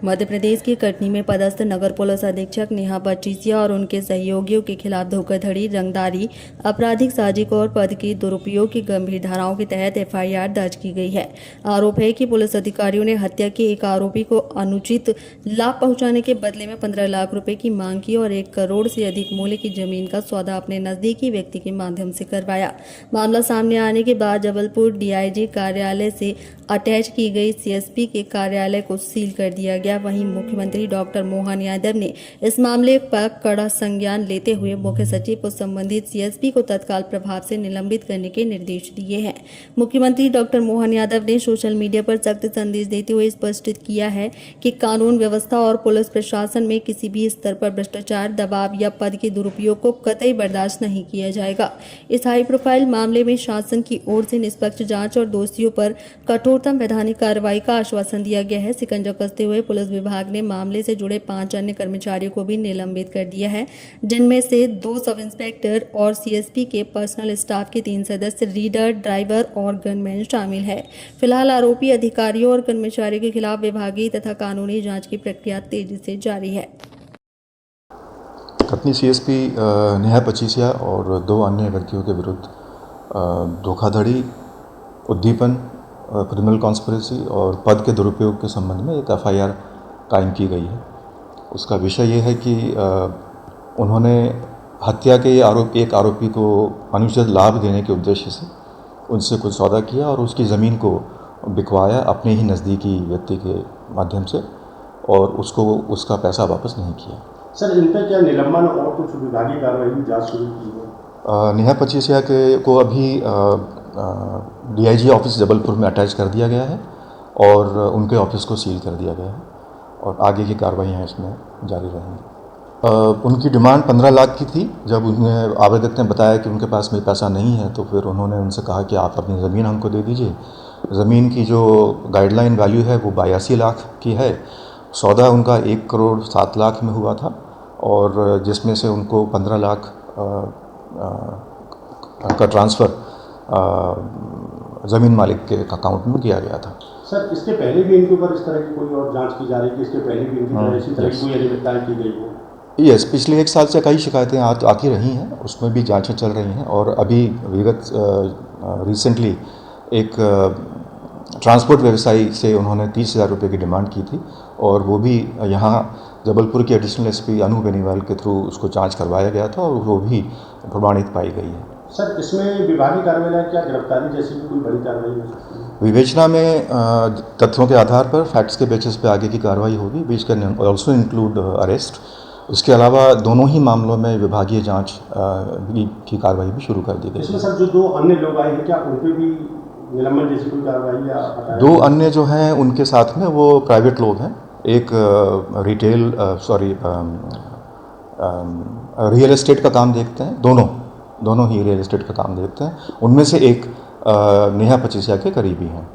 मध्य प्रदेश के कटनी में पदस्थ नगर पुलिस अधीक्षक नेहा पचीसिया और उनके सहयोगियों के खिलाफ धोखाधड़ी, रंगदारी, आपराधिक साजिश और पद के दुरुपयोग की गंभीर धाराओं के तहत एफआईआर दर्ज की गई है। आरोप है कि पुलिस अधिकारियों ने हत्या के एक आरोपी को अनुचित लाभ पहुंचाने के बदले में 15 लाख रुपए की मांग की और 1 करोड़ से अधिक मूल्य की जमीन का सौदा अपने नजदीकी व्यक्ति के माध्यम से करवाया। मामला सामने आने के बाद जबलपुर डीआईजी कार्यालय से अटैच की गई सीएसपी के कार्यालय को सील कर दिया गया। वहीं मुख्यमंत्री डॉक्टर मोहन यादव ने इस मामले पर कड़ा संज्ञान लेते हुए मुख्य सचिव को संबंधित सीएसपी को तत्काल प्रभाव से निलंबित करने के निर्देश दिए हैं। मुख्यमंत्री डॉक्टर मोहन यादव ने सोशल मीडिया पर सख्त संदेश देते हुए स्पष्ट किया है कि कानून व्यवस्था और पुलिस प्रशासन में किसी भी स्तर पर भ्रष्टाचार, दबाव या पद के दुरुपयोग को कतई बर्दाश्त नहीं किया जाएगा। इस हाई प्रोफाइल मामले में शासन की ओर से निष्पक्ष जांच और दोषियों पर कठोरतम वैधानिक कार्रवाई का आश्वासन दिया गया है। शिकंजा कसते हुए पुलिस विभाग ने मामले से जुड़े 5 अन्य कर्मचारियों को भी निलंबित कर दिया है, जिनमें से 2 सब इंस्पेक्टर और सीएसपी के पर्सनल स्टाफ के 3 सदस्य, रीडर, ड्राइवर और गनमैन शामिल है। फिलहाल आरोपी अधिकारियों और कर्मचारियों के खिलाफ विभागीय तथा कानूनी जांच की प्रक्रिया तेजी से जारी है। कटनी सीएसपी नेहा पचीसिया और 2 अन्य व्यक्तियों के विरुद्ध धोखाधड़ी, उद्दीपन, क्रिमिनल कॉन्स्पिरेसी और पद के दुरुपयोग के संबंध में एक एफआईआर कायम की गई है। उसका विषय ये है कि उन्होंने हत्या के एक आरोपी को अनुचित लाभ देने के उद्देश्य से उनसे कुछ सौदा किया और उसकी ज़मीन को बिकवाया अपने ही नज़दीकी व्यक्ति के माध्यम से और उसको उसका पैसा वापस नहीं किया। सर, इन पर क्या निलंबन और कुछ विभागीय कार्रवाई जांच शुरू की है? नेहा पचीसिया को अभी डीआईजी ऑफिस जबलपुर में अटैच कर दिया गया है और उनके ऑफिस को सील कर दिया गया है और आगे की कार्रवाइयाँ इसमें जारी रहेंगी। उनकी डिमांड 15 लाख की थी। जब उन्हें आवेदक ने बताया कि उनके पास में पैसा नहीं है तो फिर उन्होंने उनसे कहा कि आप अपनी ज़मीन हमको दे दीजिए। ज़मीन की जो गाइडलाइन वैल्यू है वो 82 लाख की है। सौदा उनका 1 करोड़ 7 लाख में हुआ था और जिसमें से उनको 15 लाख का ट्रांसफ़र ज़मीन मालिक के अकाउंट में किया गया था। सर, इसके पहले भी इनके ऊपर इस तरह की कोई और जांच की जा रही है कि इसके पहले भी इनकी इसी तरह की कोई अनियमितताएं की गई हो? यस, पिछले 1 साल से कई शिकायतें आती रही हैं, उसमें भी जांचें चल रही हैं और अभी विगत रिसेंटली एक ट्रांसपोर्ट व्यवसायी से उन्होंने 30,000 रुपये की डिमांड की थी और वो भी यहाँ जबलपुर के एडिशनल एसपी अनु बेनीवाल के थ्रू उसको जांच करवाया गया था और वो भी प्रमाणित पाई गई है। सर, इसमें विभागीय कार्रवाई क्या गिरफ्तारी जैसी भी कोई बड़ी कार्रवाई हो सकती है? विवेचना में तथ्यों के आधार पर फैक्ट्स के बेसिस पे आगे की कार्रवाई होगी, which can also include arrest. इसके अलावा दोनों ही मामलों में विभागीय जांच की कार्रवाई भी शुरू कर दी गई। इसमें सर जो 2 अन्य लोग आए हैं, क्या उन पर भी निलंबन जैसी कोई कार्रवाई या? 2 अन्य जो हैं उनके साथ में वो प्राइवेट लोग हैं। एक रियल एस्टेट का काम देखते हैं, दोनों ही रियल एस्टेट का काम देखते हैं। उनमें से एक नेहा पचीसिया के करीबी हैं।